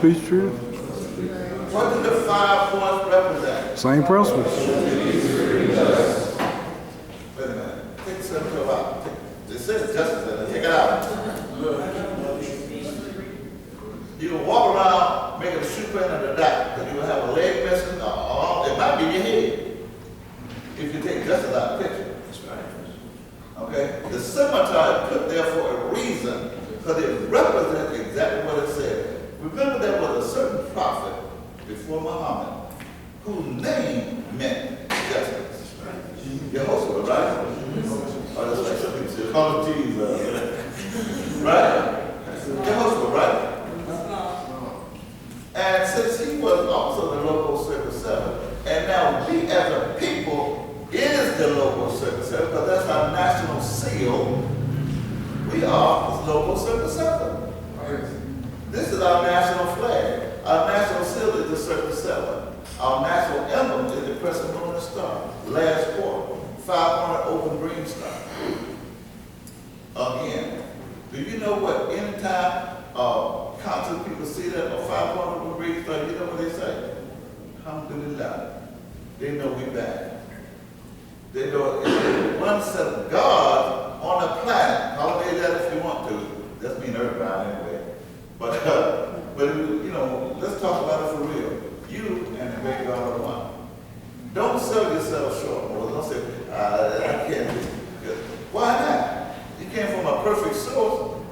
Peace, truth. What do the 5 points represent? Same principles. Wait a minute. Take 7 out. It says justice in it. Take it out. You can walk around making a shoe print under that, but you will have a leg missing, or arm. It might be your head if you take justice out of the picture. That's right. Okay? The scimitar is put there for a reason, because it represents exactly what it said. Remember, there was a certain prophet before Muhammad whose name meant justice. Yehoshua, right? Oh, that's like some people say, call him Jesus. Right? Yehoshua, right? And since he was also the local circle 7, and now we as a people is the local circle 7, because that's our national seal, we are the local circle 7. This is our national flag. Our national seal is the circle 7. Our national emblem is the crescent moon and star. Last quarter, 5-pointed open green star. Again, do you know what anytime council people see that a 5-pointed open green star, you know what they say? Alhamdulillah. They know we back. They know it's one set of God on the planet. Holiday that if you want to. That's mean Earthbound anyway. But you know, let's talk about it for real. You and the great God are one. Don't sell yourself short. Well, don't say, I can't do it. Why not? You came from a perfect source.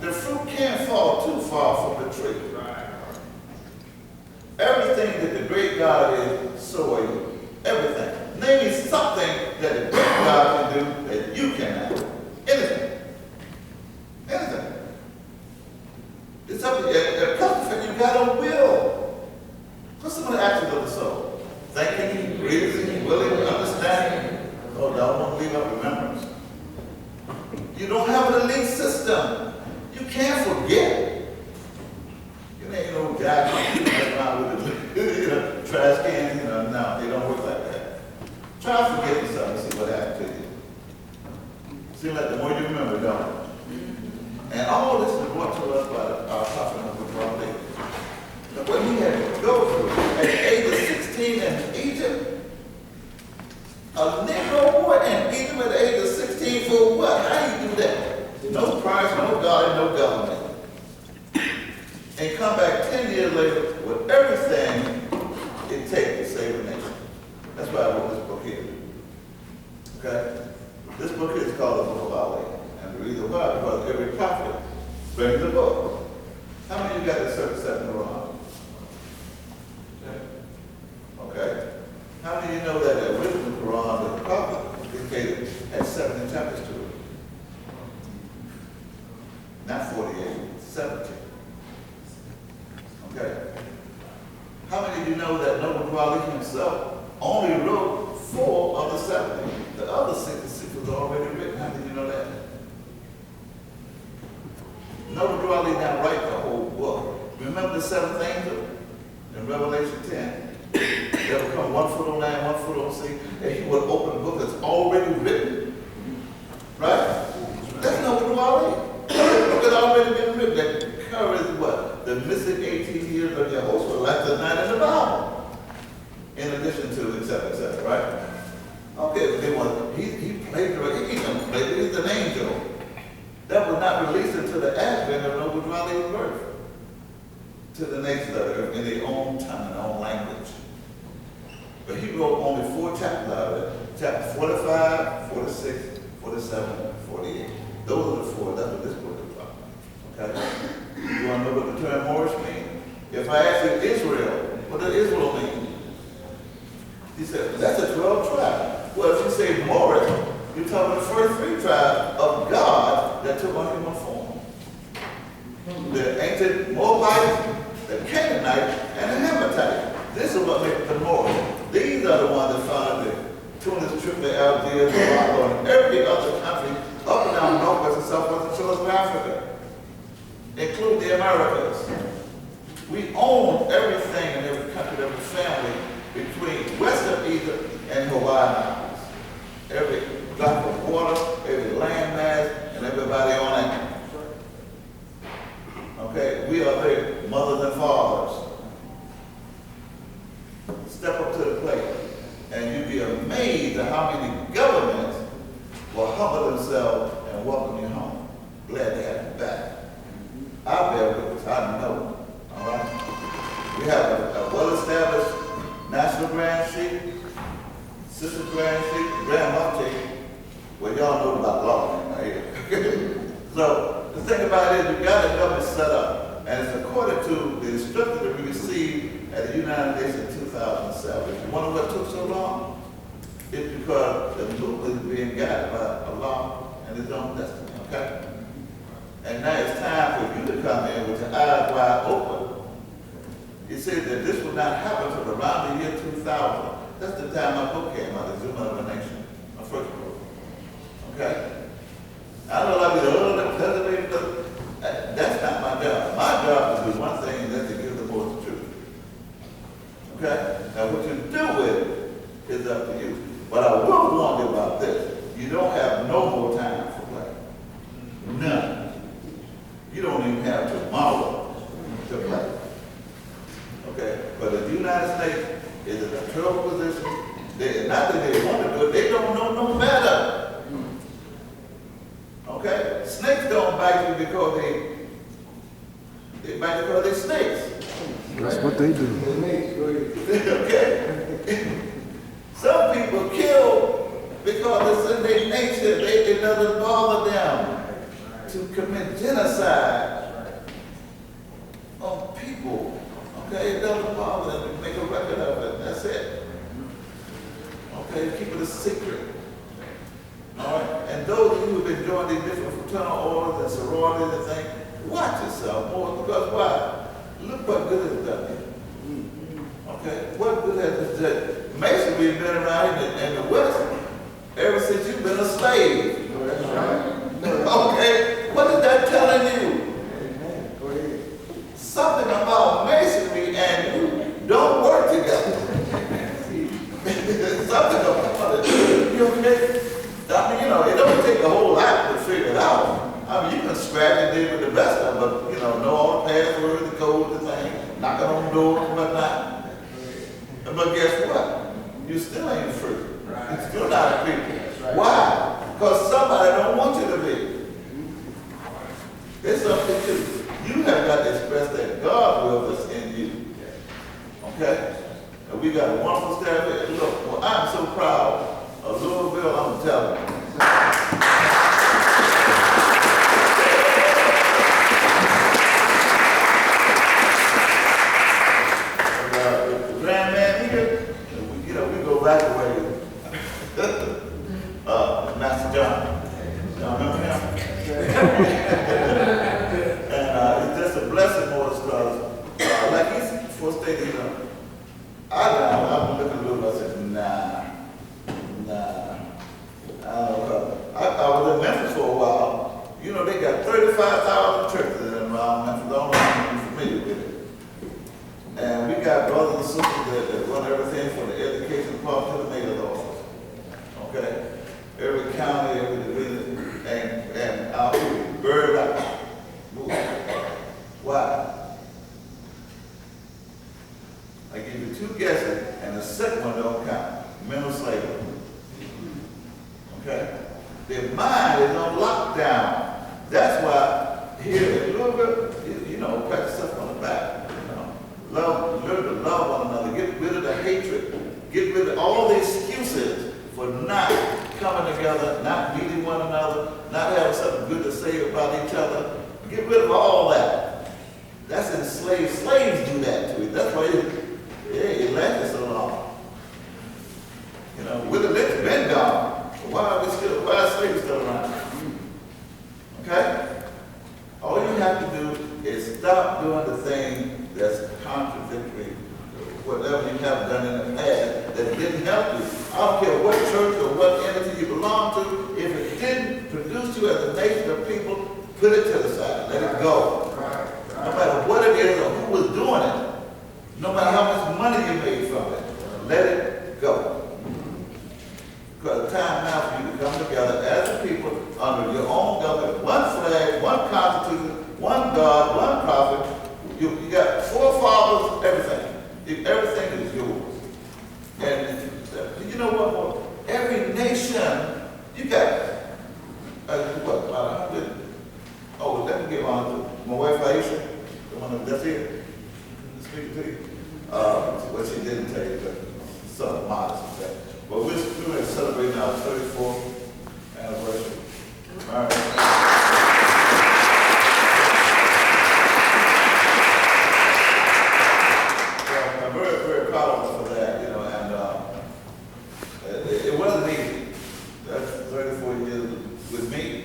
The fruit can't fall too far from the tree. Everything that the great God is, so are you. Everything. Name me something that the great God can do that you cannot. Anything. Anything. It's up to you. You got a will. What's someone actions of the soul? Thinking, reasoning, willing, understanding. Oh, don't want to leave up remembrance. You don't have an elite system. You can't forget. You ain't no guy around with trash cans. No, they don't work like that. Try forgetting something and see what happens to you. Seems like the more you remember, don't it? And all this is brought to us by our prophet Muhammad. Look what he had to go through. At the age of 16 in Egypt, a Negro boy in Egypt at the age of 16 for what? How do you do that? No price, no God, no government. And come back 10 years later with everything it takes to save a nation. That's why I wrote this book here. Okay? This book here is called The Book of Allah. And the reason why, because every prophet brings a book. How many of you got the circle 7 Quran? Okay. How many of you know that the original Quran, the prophet indicated, had 70 chapters to it? Not 48, 70. Okay. How many of you know that Noble Quali himself only wrote 4 of the 70? The other 66 was already written. How did you know that? Noble Quali now write the whole book. Remember the 7th angel in Revelation 10? There would come 1 foot on land, 1 foot on sea, and he would open a book that's already written. Right? That's Noble Quali. The book has already been written. That covers what? The missing 18 years of Yehoshua, like the 9 in the Bible. In addition to et cetera, right? Okay, but they want, he played the he's an angel. That was not released until the advent of Noble Quali's birth to the nations of the earth in their own tongue and own language. But he wrote only 4 chapters out of it. Chapter 45, 46, 47, 48. Those are the 4. That's what this book is about. Okay? You want to know what the term Moorish means? If I ask you Israel, what does Israel mean? He said, that's a 12 tribe. Well, if you say Moorish, you're talking the first 3 tribes of God that took on human form. The ancient Moabites, the Canaanites, and the Hamathite. This is what makes them Moorish. These are the ones that founded the Tunis, Tripoli, Algiers, Morocco, and every other country up and down northwest and southwestern shores of Africa, including the Americas. We own everything in every country, every family between western Egypt and Hawaii Islands. Every drop of water, every land mass, and everybody on it. Okay, we are their mothers and We have a well-established National Grand Street, Sister Grand Street, Grand Mufti. Well, y'all know about law, right? So the thing about it is we got a government set up, and it's according to the instruction that we received at the United Nations in 2007. You wonder what took so long? It's because the movement is being guided by a law and its own destiny, okay? And now it's time for you to come in with your eyes wide open. He said that this would not happen until around the year 2000. That's the time my book came out, The Zoom of a Nation, my first book. Okay? I don't like it, but that's not my job. My job is to do one thing, and that's to give the Lord the truth. Okay? Now what you do with it is up to you. But I will warn you about this. You don't have no more time for play. None. You don't even have tomorrow to play. Okay? But the United States is in a terrible position. Not that they want to do it, they don't know no better. Okay? Snakes don't bite you because they bite because they're snakes. That's what they do. Okay? Some people kill because it's in their nature. It doesn't bother them to commit genocide on people. Okay? It doesn't bother them to make a record of it. That's it. Okay? Keep it a secret. All right? And those of you who have been joining these different fraternal orders and sororities and things, watch yourself more, because why? Look what good has done here. Okay? What good has it done? Masonry has been around in the West ever since you've been a slave. Okay? What is that telling you? Go ahead. Something about masonry and you don't work together. Something about it. You okay? I mean, it don't take a whole lot to figure it out. I mean, you can scratch and deal with the best of it, but, know all the passwords, the codes, the thing, knocking on doors and whatnot. But guess what? You still ain't free. You're still not free. Why? Because somebody don't want you to be. It's something too. You have got to express that God will is in you. Okay? And we got a wonderful staff here. Look, well, I'm so proud of Louisville, I'm telling you. The grand man here, we go back a way. Master John. Y'all remember him? And it's just a blessing, more because, like he's first stated, I've been looking a little bit, I said, nah. I was in Memphis for a while. They got 35,000 churches around Memphis. I don't know if you're familiar with it. And we got brothers and sisters that run everything from the education department to the mayor's office. Okay? Every county, every division, and our people buried out. Why? I give you two guesses, and the second one don't count. Mental slavery. Okay? Their mind is on lockdown. That's why here in Louisville, pat yourself on the back. Learn to love one another. Get rid of the hatred. Get rid of all the excuses for not coming together, not meeting one another, not having something good to say about each other. Get rid of all that. That's enslaved. Slaves do that to you. That's why it lasted so long. With the lynch been gone. Why are slaves still around? Okay? All you have to do is stop doing the thing that's contradictory to whatever you have done in the past that didn't help you. I don't care what church or what entity you belong to. If it didn't produce you as a nation of people, put it to the side. Let it go. No matter what it is or who was doing it, no matter how much money you made from it, let it go. Because it's time now for you to come together as a people under your own government, one flag, one constitution, one God, one prophet. You got four fathers, everything. Everything is yours. And you know what more? Every nation, you got, about 100. Oh, let me give on to my wife Aisha, the one that's here. speak to you. Well, she didn't tell you, but some modest of that. But we're going to celebrate our 34th anniversary. All right. I'm very, very proud of her for that, you know, and it wasn't easy. That's 34 years with me.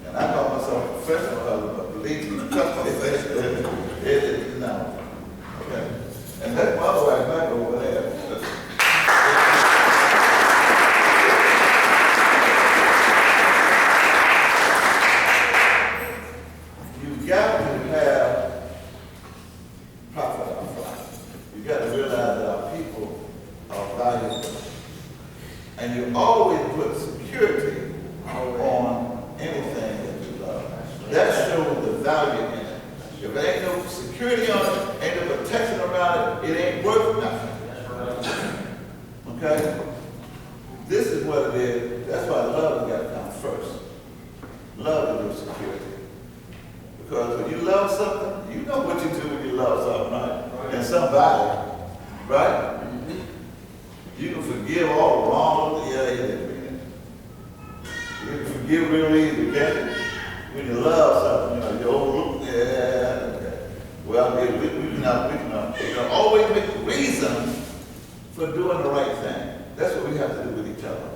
And I call myself a professional husband, but believe me, no. Okay. And that's my wife back over there. You've got to have profit up front. You've got to realize that our people are valuable. And you always put security on anything that you love. That shows the value in it. If there ain't no security on it, ain't no protection around it, it ain't worth nothing. Okay? This is what it is. That's why love has got to come first. Love is your security. Because when you love something, you know what you do when you love something, right? And somebody, right? You can forgive all the wrong. Yeah, you can forgive real easy, can't you? When you love something, you know, you overlook, yeah, okay. Well, we can always make a reason for doing the right thing. That's what we have to do with each other.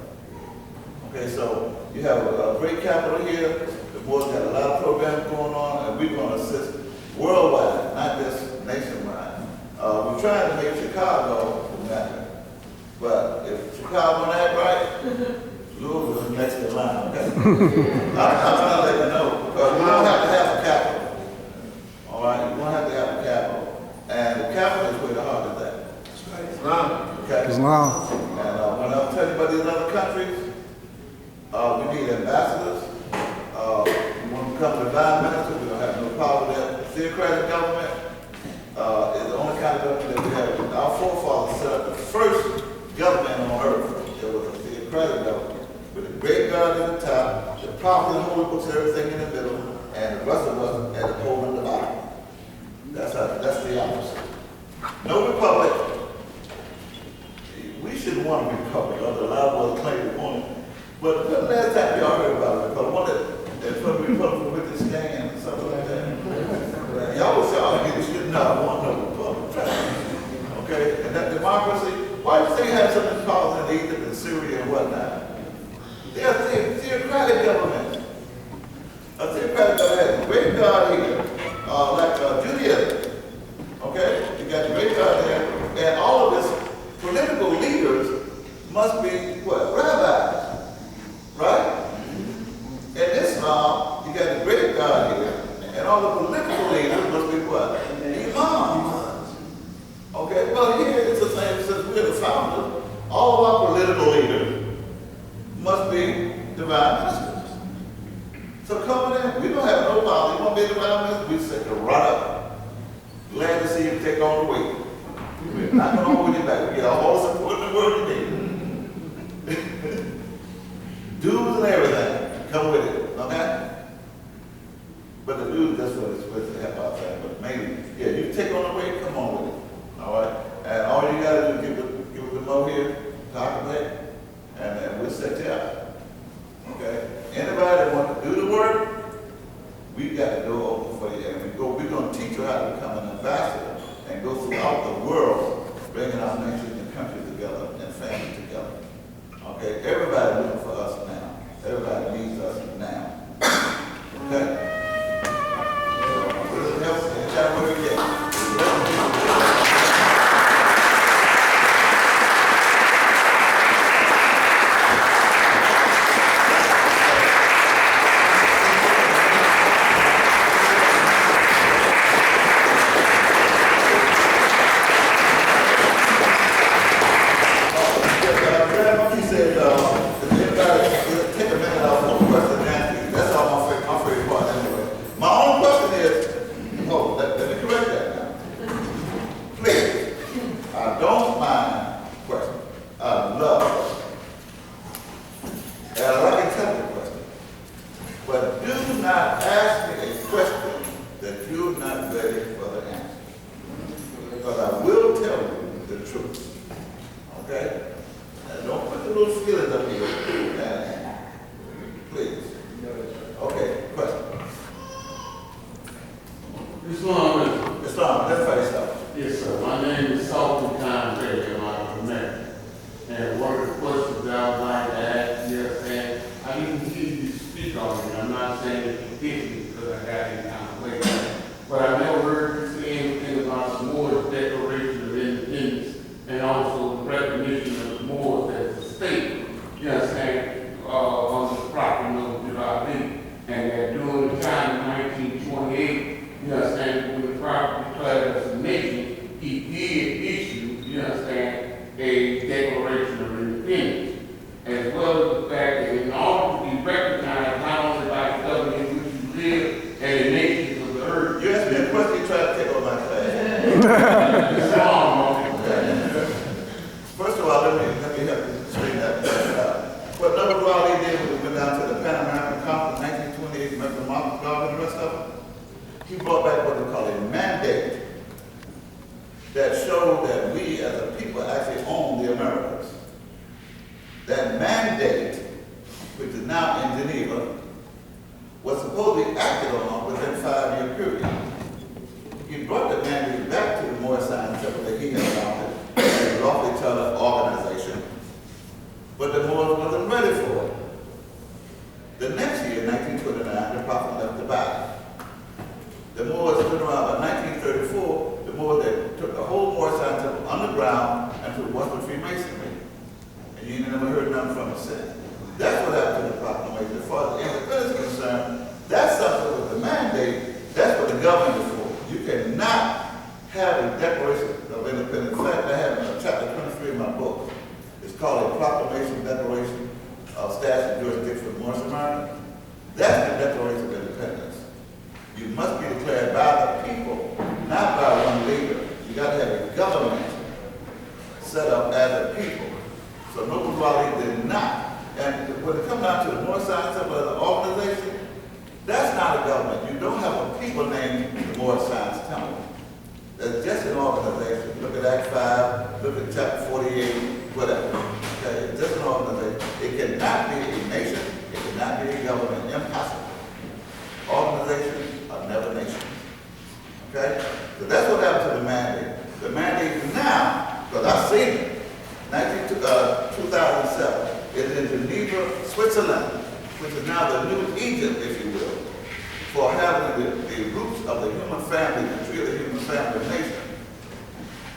Okay, so you have a great capital here. The board's got a lot of programs going on, and we're going to assist worldwide, not just nationwide. We're trying to make Chicago the mecca. But if Chicago don't act right, Louisville is next in line, okay? I'm trying to let you know, because we don't have to have a capital. All right, we don't have to have a capital. And the capital is where the heart is at. Okay? Islam. And when I'm telling you about these other countries, we need ambassadors. We want to become the divine minister. We don't have no problem with that. Theocratic government is the only kind of government that we have. Our forefathers set up the first government on earth. There was a theocratic government with a great God at the top, the prophet and holy books, everything in the middle, and the rest of us at the pole in the bottom. That's the opposite. No republic. We shouldn't want a republic, although a lot of us claim we want it. But the last time y'all heard about a republic, one that put a republic with the stand and something like that. Y'all was saying, you should not want no republic. Okay? And that democracy, why do they have something called in Egypt and Syria and whatnot? They're a theocratic government. A theocratic government has a great God here, like Judaism. Okay? You got the great God there, and all of this political leaders must be what? Rabbis. Right? In Islam, you got the great God here, and all the political leaders must be what? Imams. Okay, well here it's the same, since we're the founders, all of our political leaders must be divine ministers. So coming in, we don't have no problem. You want to be a divine minister? We say to run up. Glad to see you take on the weight. We're not going to hold you back. We get all the support in the world you need. Dues and everything, come with it, okay? But the dues, that's what it's supposed to help out there. But maybe, yeah, you take on the weight, come on with it, all right? And all you gotta do is give it the mo here, calculate, and we'll set you up, okay? Anybody that wants to do the work, we got to go open for you. And we're going to teach you how to become an ambassador and go throughout the world, bringing our nation and country together and family together. Okay, everybody looking for us now. Everybody needs us now. Okay? Anything else? Anytime we get. Strong, let's face it. Yes, sir. My name is Sultan Khan Baker, and I'm from America. And one of the questions that I would like to ask you, and I didn't hear you speak on it. I'm not saying that you didn't because I got in kind of late. But I never heard you say anything about the Moors Declaration of Independence and also the recognition of the Moors as a state, you understand, on the property of July. And that during the time of 1928, you understand, when the property declared as a nation, he did issue, you understand, a Declaration of Independence, as well as the fact that in order to be recognized not only by the government in which you live and the nations of the earth. You asked me a question, you tried to take over my class. It's wrong. First of all, let me help you straighten that out. What Noble Raleigh did when we went down to the Pan American Conference in 1928, remember Marcus Garvey and the rest of them? He brought back what they call a mandate that showed that we as a people actually own the Americas. That mandate, which is now in Geneva, was supposed to be acted on within a 5-year period. He brought the mandate back to the Moorish Science Temple that he had founded, a lawfully tailored organization, but the Moors wasn't ready for it. The next year, 1929, the Prophet left the body. The Moors stood around by 1934, the Moors that took the whole Moorish Science Temple underground and to Western Freemasonry. And you never heard nothing from it since. That's what happened to the proclamation. As far as independence is concerned, that's something with the mandate, that's what the government is for. You cannot have a Declaration of Independence. In fact, I have in chapter 23 in my book. It's called a Proclamation Declaration of Status and Jurisdiction of Moorish America. That's the Declaration of Independence. You must be declared by the people, not by one leader. You got to have a government set up as a people. So Noble Raleigh did not. And when it comes down to the Moorish Science Temple as an organization, that's not a government. You don't have a people named the Moorish Science Temple. That's just an organization. Look at Act 5, look at Chapter 48, whatever. Okay? It's just an organization. It cannot be a nation. It cannot be a government. Impossible. Organizations are never nations. Okay? So that's what happened to the mandate. The mandate now, because I've seen it, 2007, is in Geneva, Switzerland, which is now the new Egypt, if you will, for having the roots of the human family, the tree of the human family nation.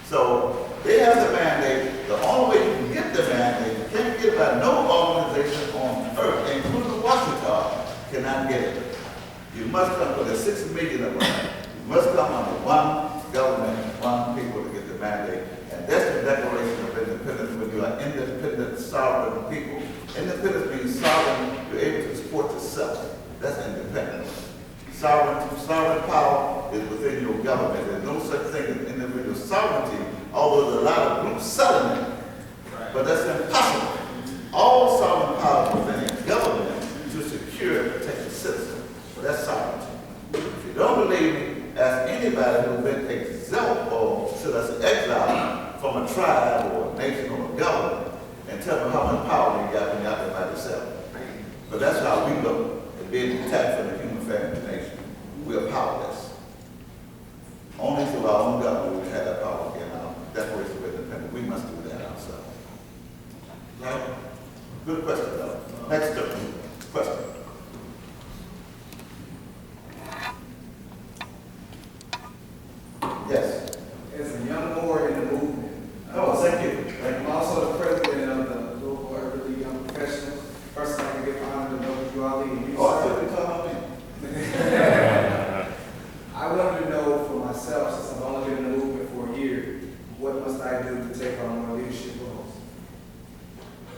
So they have the mandate. The only way you can get the mandate, you can't get it by no organization on earth, including Washington, cannot get it. You must come, for the 6 million of them, you must come under one government, one people to get the mandate. And that's the Declaration of Independence when you are independent, sovereign people. Independence means sovereign, you're able to support yourself. That's independence. Sovereign power is within your government. There's no such thing as individual sovereignty, although there's a lot of groups selling it. But that's impossible. All sovereign power is within a government to secure and protect the citizen. So that's sovereignty. If you don't believe me, ask anybody who's been exiled or should I say exiled from a tribe or a nation or a government and tell them how much power you got when you're out there by yourself. But that's how we look at being detached from the human family nation. We are powerless. Only through our own government we have that power again. Our Declaration of Independence. We must do that ourselves. Right? Good question, though. Next question. Yes. As a young Moor in the movement, Oh, thank you. Thank I'm you. also the president of the Louisville Urban Young Professionals. First, I can give honor to Noble Raleigh and you, Oh, I sir. thought you were talking about me. I wanted to know for myself, since I've only been in the movement for a year, what must I do to take on more leadership roles?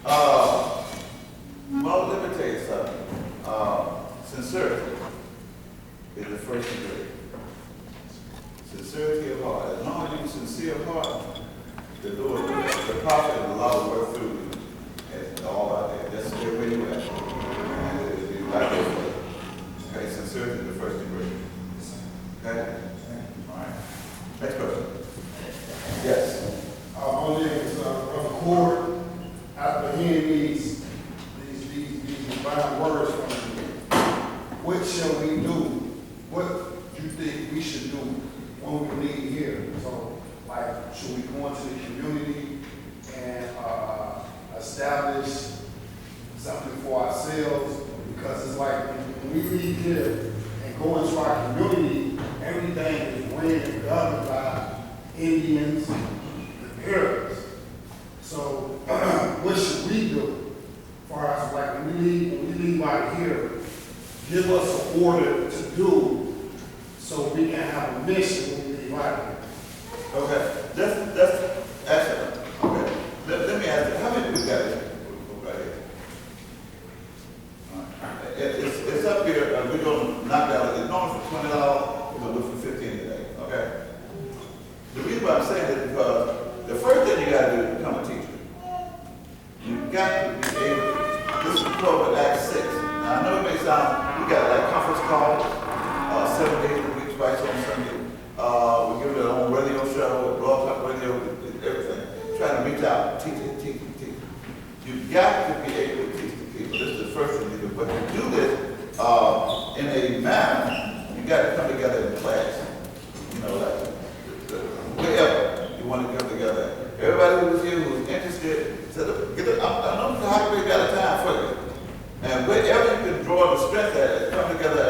Well, let me tell you something. Sincerity is the first degree. Sincerity of heart. As long as you're sincere of heart, the prophet and the law will work through you. It's all out there. That's the way you at. And it'll be right there for you. Okay, sincerity is the first degree. Okay? All right. Next question. Yes. My name is Brother Cord. After hearing these divine words from you, what shall we do? What do you think we should do what we need here. So, like, should we go into the community and, establish something for ourselves? Because it's like, when we leave here and go into our community, everything is ran and governed by Indians and Arabs. So, what should we do? Far as like, when we leave out here, give us an order to do so we can have a mission when we leave out here. Okay, that's excellent. Okay, let me ask you, how many we got here? Right here. It's up here, we're gonna knock out, it's normally for $20, we'll do for $15 today, okay? The reason why I'm saying this is because the first thing you gotta do is become a teacher. You got to be able, this is program Act 6. Now, I know it may sound, we got like conference calls, 7 days a week, twice on Sunday. We give it our own radio show, blog talk radio, everything. Trying to reach out, teach. You've got to be able to teach the people. This is the first thing you do. But to do this in a manner, you got to come together in class. You know, like wherever you want to come together. Everybody who was here who was interested said, I know how we got a time for you. And wherever you can draw the strength at, come together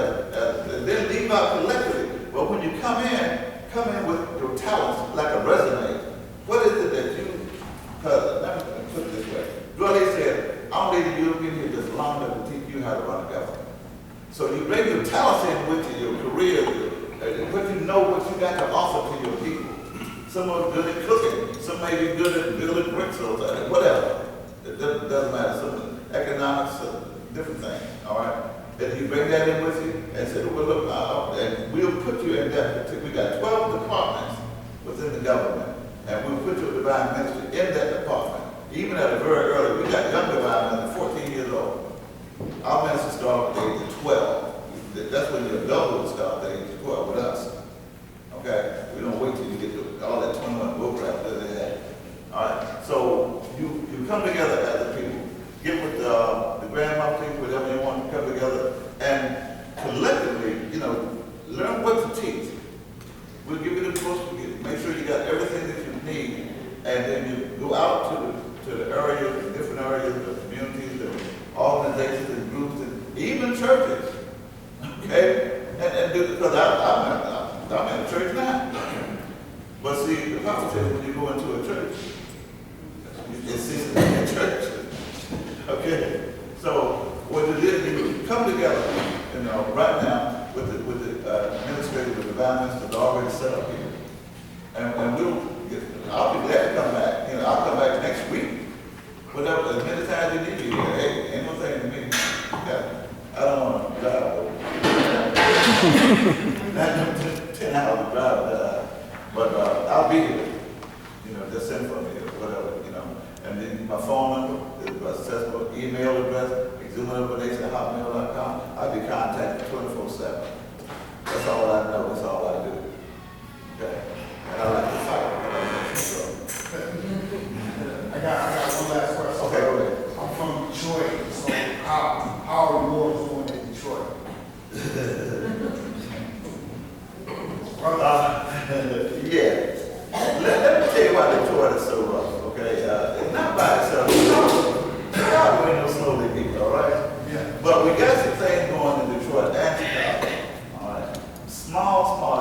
and then leave out collectively. But when you come in with your talents, like a resume. What is it that you, because let me put it this way. Dorley said, I'm leading you in here just long enough to teach you how to run a government. So you bring your talents in with you, your career, what you know, what you got to offer to your people. Some are good at cooking, some may be good at building bricks or whatever. It doesn't matter, some economics, different things, all right? And you bring that in with you and say, well, look, and we'll put you in that, we got 12 departments within the government, and we'll put your divine ministry in that department. Even at a very early, we got young divine ministers, 14 years old. Our ministry started at the age of 12. That's when your adult will start at the age of 12 with us. Okay? We don't wait till you get to all that 21 book crap that they had. All right? So you come together as a people. Get with the Grand Mufti, whatever you want to come together, and collectively, learn what to teach. We'll give you the books, make sure you got everything that you need, and then you go out to the areas, the different areas, the communities, the organizations and groups, and even churches. Okay? And because I'm in a church now. But see, the Bible says when you go into a church, it's a church. Okay? So what it is, you come together, right now with the administrator, with the divine minister already set up here. And I'll be glad to come back. I'll come back next week. Whatever, as many times you need me here. Hey, ain't no thing to me. Okay. I don't want to drive. Not 10 hours to drive. But I'll be here. Just send for me or whatever, And then my phone number is accessible, email address, exumativation@hotmail.com. I'll be contacted 24/7. That's all I know. That's all I do. Okay? And I like to fight. I got one last question. Okay, go ahead. I'm from Detroit, so how are you all doing in Detroit? Yeah. Let me tell you why Detroit is so rough, okay? It's not by itself. Chicago ain't no slowly people, all right? Yeah. But we got some things going in Detroit and Chicago, all right? Small.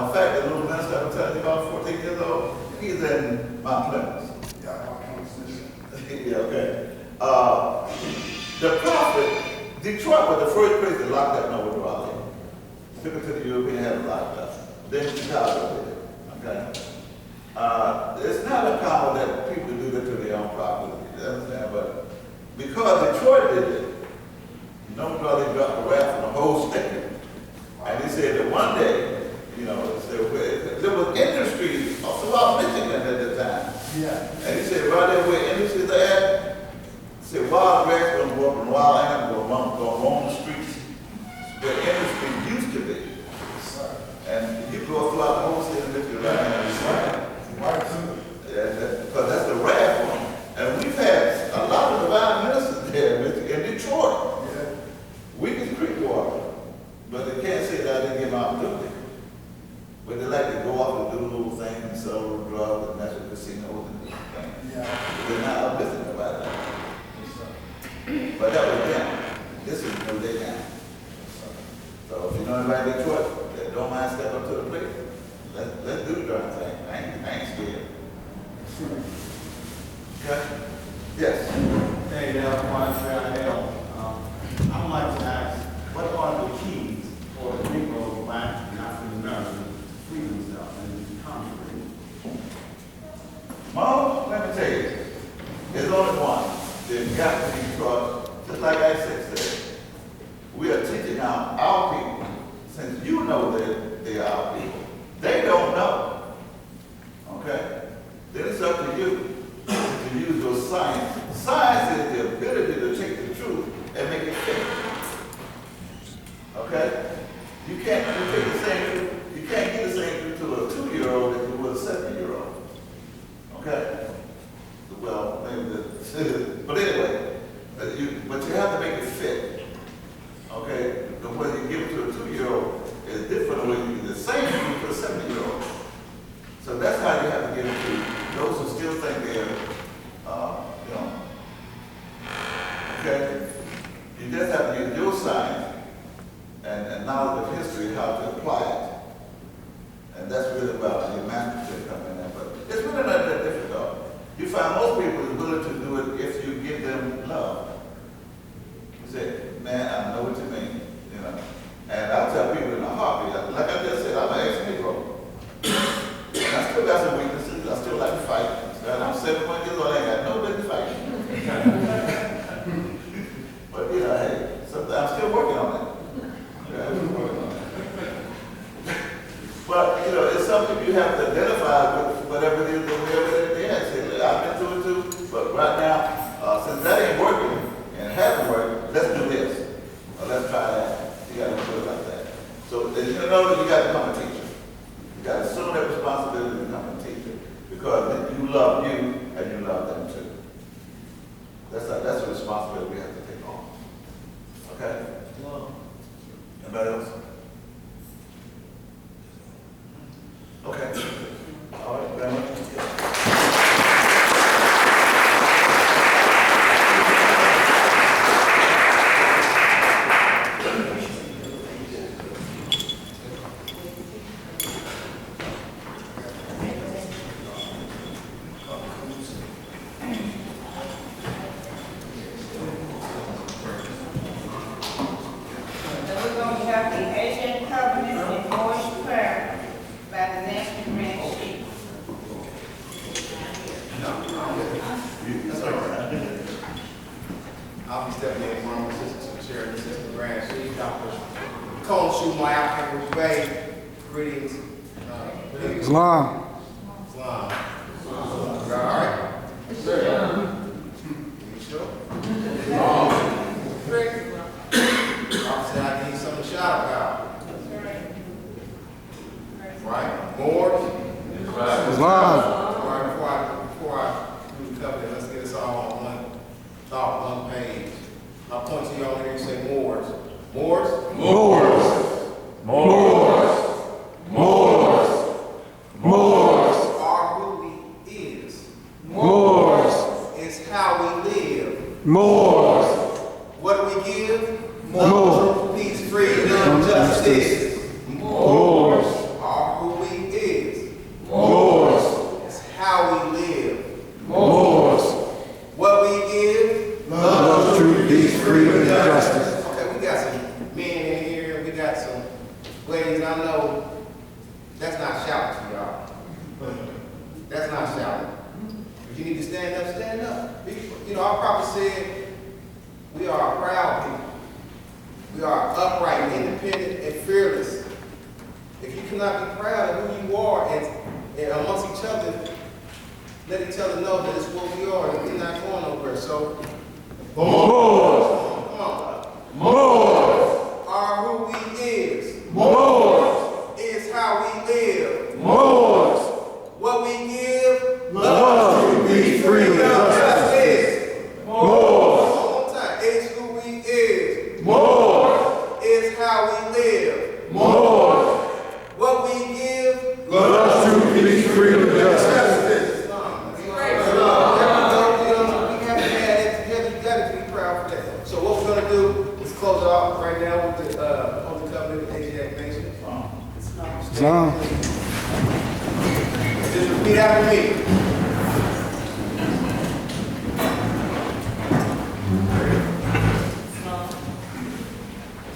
In fact, the little minister I was telling you about, 14 years old, he's in Mount Clemens. Yeah, my conversation. Yeah, okay. The prophet, Detroit was the first place that locked up Noah Raleigh. Took it to the European, had it locked up. Then Chicago did it, okay? It's not uncommon that people do that to their own property, you understand? But because Detroit did it, Noah Raleigh dropped the wrath on the whole state. And he said that one day, there was industry throughout Michigan at the time. Yeah. And he said, right there where industries are at, he said, wild rats gonna go up and wild animals gonna roam the streets where industry used to be. And you go throughout the whole state of Michigan right now, you see it. Because that's the wrath one. And we've had a lot of divine ministers there in Detroit. But that was then. This is New Day now. So if you know anybody in Detroit that don't mind stepping up to the plate, let's do the darn thing. I ain't scared. Okay? Yes. Hey, I'd like to ask, what are the keys for the Negro, Black, and African American freedom stuff in this country? Mom, let me tell you, there's only one. There's got to be taught, just like I said, we are teaching our people, since you know that they are our people, they don't know. Okay? Then it's up to you to use your science. Science is the ability to take the truth and make it fit. Okay? You can't take the same truth, you can't give the same truth to a 2-year-old that you would a 7-year-old. Okay? Well, maybe but anyway, but you have to make it fit. Okay? The way you give it to a 2-year-old is different than when you give the same truth to a 7-year-old. So that's how you have to get it to those who still think they're, you know, okay? You just have to use your science and knowledge of history, how to apply it. And that's really about the emancipation coming in. But it's really not that difficult. You find most people are willing to do it if you give them love. You say, man, I know what you mean, you know. And I tell people in a heartbeat, like I just said, I'm an ex-Negro. And I still got some weaknesses. I still like to fight. And I'm 71 years old. I ain't got no business fighting. But you know, hey, I'm still working on it. Yeah, I'm still working on it. But you know, it's something you have to identify with, whatever it is, whatever it is. Say, look, I've been through it too. But right now, since that ain't working and it hasn't worked, let's do this. Or let's try that. You got to do it like that. So you know that you got to become a teacher. You got to assume that responsibility to become a teacher because you love you and you love them too. That's a responsibility we have to take on. Okay? Anybody else? Okay. All right, very much. I'll be stepping in from Assistant Secretary, Assistant Grand Chief, Dr. Cone Schumacher, African Bay. Greetings. Islam. Islam. All right? Sure. You sure? Obviously, I need something to shout about. Right? More? Islam. All right, before I do the covenant, let's get us all on one thought, one page. I'll point to y'all here and say Moors. Moors? Moors. Moors. Moors. Moors. Are who we is. Moors. Is how we live. Moors. What do we give? More. Peace, freedom, justice. Moors. Are who we is. Moors. Is how we live. Moors. What we give? Love, truth, peace, freedom, and justice. Okay, we got some men in here, we got some ladies. I know that's not shouting to y'all. That's not shouting. If you need to stand up, stand up. You know, our prophet said we are a proud people. We are upright, independent, and fearless. If you cannot be proud of who you are and amongst each other, let each other know that it's what we are and we're not going nowhere. So, Moors. come on. Moors. Are who we is. Moors. Is how we live. Moors. What we give. Love, truth, peace, freedom, and justice. Moors. One more time. Is who we is. Moors. Is how we live. Moors. What we give. Love, truth, peace, freedom, and justice. You got to be proud for that. So Repeat after me.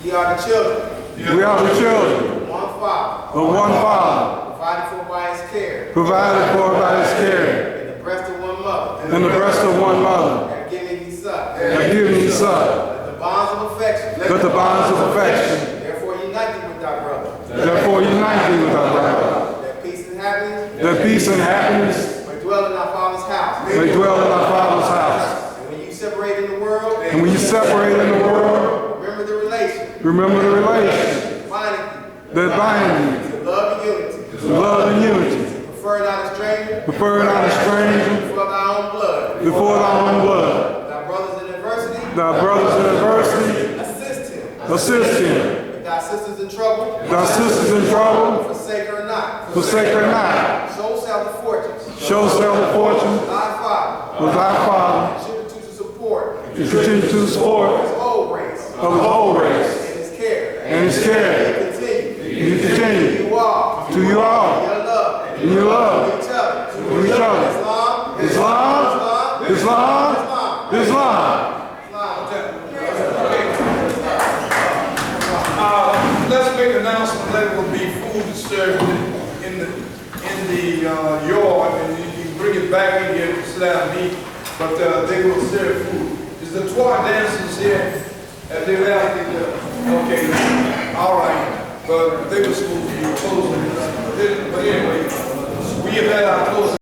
Ye are the children We are the children of one Father, of one Father, provided for by His care, provided for by His care, in the breast of one mother, in the breast of one mother, and given His Son. that given His Son. Let the bonds of affection, Let the bonds of affection, therefore unite thee with thy brother. therefore unite thee with our brother, That peace and happiness that peace and happiness may dwell in our Father's house. may dwell in our Father's house. And when you separate in the world, And when you separate in the world, remember the relation remember the relation binding that binds you to love and unity. you to love and unity, Prefer not a stranger prefer not a stranger before thy own blood. before thy own blood. Thy brothers in adversity, Thy brothers in adversity, assist him. assist him. If thy sisters in trouble, Thy sisters in trouble, forsake her not. forsake her not. So shall the fortunes Show self the fortune of thy father of thy Father, contribute to support and continue to support his whole race of the whole race, and his care. and His care. And continue You continue you all to you all your love in your love to each other. to each other. Islam, Islam, Islam, Islam. Let's make an announcement that there will be food served in the yard, and you can bring it back in here to sit down and eat, but they will serve food. Is the Twa dancers here? Have they left? Okay, all right, but they were supposed to be closing. But anyway, we have had our closing.